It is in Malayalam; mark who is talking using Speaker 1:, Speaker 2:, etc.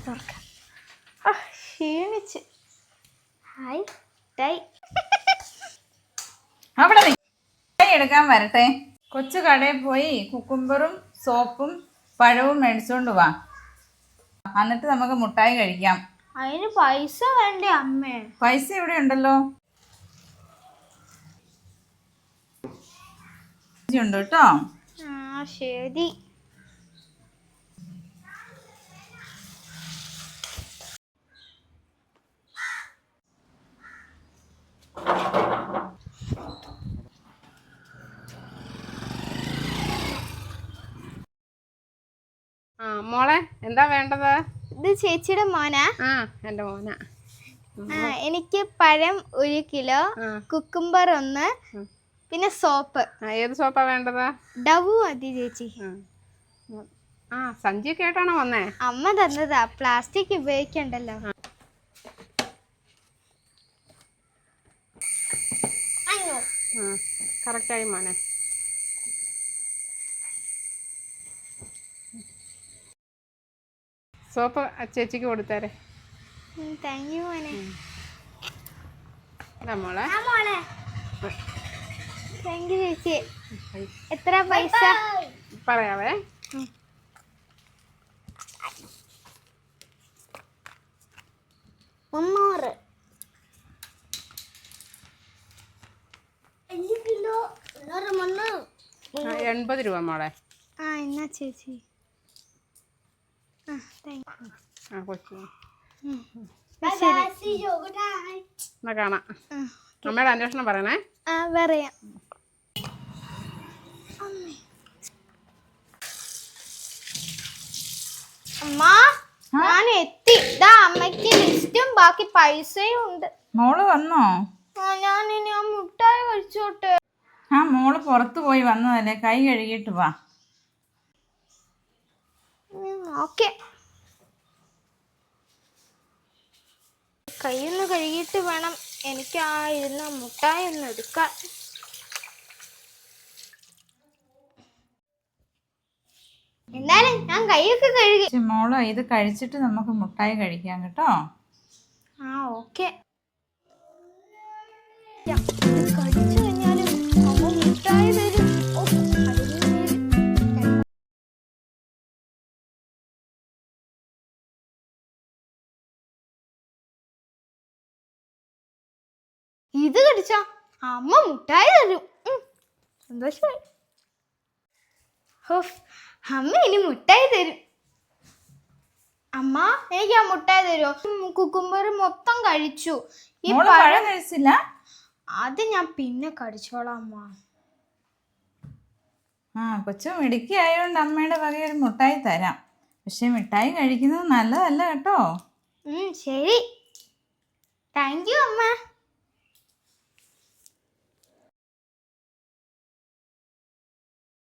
Speaker 1: തുറക്കാം. ക്ഷീണിച്ച്. ഹായ് ടൈ
Speaker 2: അവിടെ എടുക്കാൻ വരട്ടെ. കൊച്ചു കടയിൽ പോയി കുക്കുംബറും സോപ്പും പഴവും മേടിച്ചോണ്ട് വാ. എന്നിട്ട് നമുക്ക് മുട്ടായി കഴിക്കാം.
Speaker 1: അതിന് പൈസ വേണ്ടേ അമ്മേ?
Speaker 2: പൈസ ഇവിടെ ഉണ്ടല്ലോ. ഉണ്ട് കേട്ടോ.
Speaker 1: ശരി.
Speaker 3: മോളെ എന്താ വേണ്ടത്?
Speaker 1: ഇത് ചേച്ചിയുടെ മോനാ?
Speaker 3: എൻ്റെ മോനാ.
Speaker 1: എനിക്ക് പഴം 1 കിലോ, കുക്കുംബർ 1, പിന്നെ സോപ്പ്.
Speaker 3: ഏത് സോപ്പാ വേണ്ടത്?
Speaker 1: ഡവ് മതി ചേച്ചി.
Speaker 3: സഞ്ചി കേട്ടാണോ വന്നേ?
Speaker 1: അമ്മ തന്നതാ, പ്ലാസ്റ്റിക് ഉപയോഗിക്കണ്ടല്ലോ.
Speaker 3: കറക്റ്റായി മോനെ. സോപ്പ് ചേച്ചിക്ക് കൊടുത്തേരെ.
Speaker 1: താങ്ക് യു മോനെ.
Speaker 3: മോളെ
Speaker 1: താങ്ക് യു ചേച്ചി. എത്ര പൈസ
Speaker 3: പറയാവേ?
Speaker 1: 300.
Speaker 3: 80 രൂപ മോളെ.
Speaker 1: എന്നാ ചേച്ചി.
Speaker 3: കൊച്ചു
Speaker 1: ശരി.
Speaker 3: എന്നാ കാണാം. അമ്മയുടെ അന്വേഷണം പറയണേ.
Speaker 1: പറയാം. അമ്മ ഞാൻ എത്തി. അമ്മയ്ക്ക് ലിസ്റ്റും ബാക്കി പൈസയും ഉണ്ട്.
Speaker 2: മോള് വന്നോ?
Speaker 1: ഞാൻ ഇനി ആ മുട്ടായി കഴിച്ചോട്ടെ.
Speaker 2: മോള് പുറത്തു പോയി വന്നതല്ലേ, കൈ കഴുകിയിട്ട് വാ.
Speaker 1: ഓക്കെ. കൈയൊന്ന് കഴുകിയിട്ട് വേണം എനിക്ക് ആ ഇരുന്ന മുട്ടായി ഒന്ന് എടുക്കാൻ. എന്തായാലും ഞാൻ കൈയൊക്കെ കഴുകി.
Speaker 2: മോള് ഇത് കഴിച്ചിട്ട് നമുക്ക് മുട്ടായി കഴിക്കാം കേട്ടോ.
Speaker 1: ഓക്കെ. കഴിച്ചു കഴിഞ്ഞാലും അമ്മ മുട്ടായി തരും. ഇത് കടിച്ചാ അമ്മ മുട്ടായി തരും. സന്തോഷമായി. അമ്മ ഇനി മുട്ടായി തരും. അമ്മ എനിക്ക് ആ മുട്ടായി തരുമോ? കുക്കുംബർ മൊത്തം കഴിച്ചു. ഈ പഴം
Speaker 2: കഴിച്ചില്ല.
Speaker 1: അത് ഞാൻ പിന്നെ കടിച്ചോളാം അമ്മ.
Speaker 2: കൊച്ചു മിടുക്കി ആയതുകൊണ്ട് അമ്മയുടെ വക ഒരു മുട്ടായി തരാം. പക്ഷെ മിഠായി കഴിക്കുന്നത് നല്ലതല്ല കേട്ടോ.
Speaker 1: ശരി. താങ്ക് യു അമ്മ.